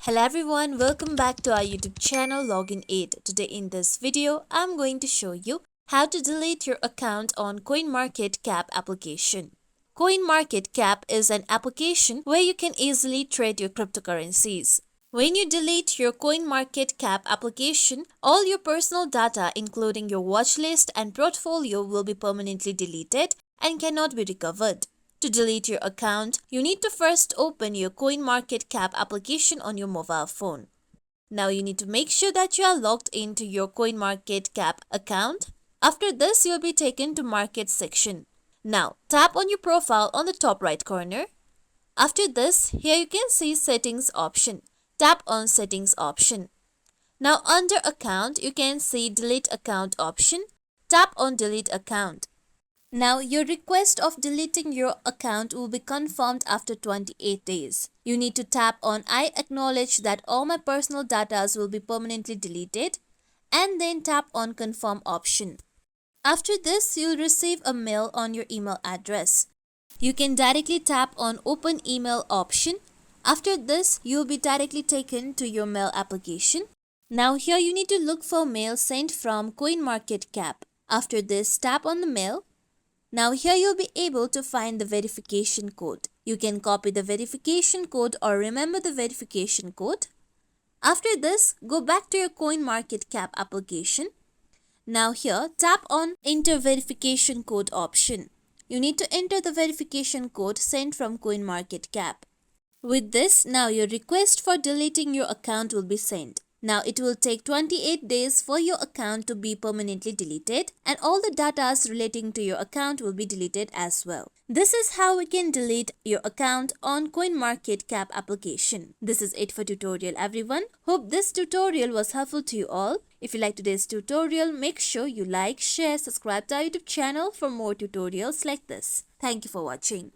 Hello everyone, welcome back to our YouTube channel Login 8. Today in this video, I'm going to show you how to delete your account on CoinMarketCap application. CoinMarketCap is an application where you can easily trade your cryptocurrencies. When you delete your CoinMarketCap application, all your personal data including your watch list and portfolio will be permanently deleted and cannot be recovered. To delete your account, you need to first open your CoinMarketCap application on your mobile phone. Now you need to make sure that you are logged into your CoinMarketCap account. After this, you'll be taken to Market section. Now tap on your profile on the top right corner. After this, here you can see Settings option. Tap on Settings option. Now under Account, you can see Delete Account option. Tap on Delete Account. Now, your request of deleting your account will be confirmed after 28 days. You need to tap on I acknowledge that all my personal data will be permanently deleted and then tap on Confirm option. After this, you'll receive a mail on your email address. You can directly tap on Open Email option. After this, you'll be directly taken to your mail application. Now here you need to look for mail sent from CoinMarketCap. After this, tap on the mail. Now here you'll be able to find the verification code. You can copy the verification code or remember the verification code. After this, go back to your CoinMarketCap application. Now here, tap on Enter Verification Code option. You need to enter the verification code sent from CoinMarketCap. With this, now your request for deleting your account will be sent. Now it will take 28 days for your account to be permanently deleted and all the data relating to your account will be deleted as well. This is how we can delete your account on CoinMarketCap application. This is it for tutorial everyone. Hope this tutorial was helpful to you all. If you like today's tutorial, make sure you like, share, subscribe to our YouTube channel for more tutorials like this. Thank you for watching.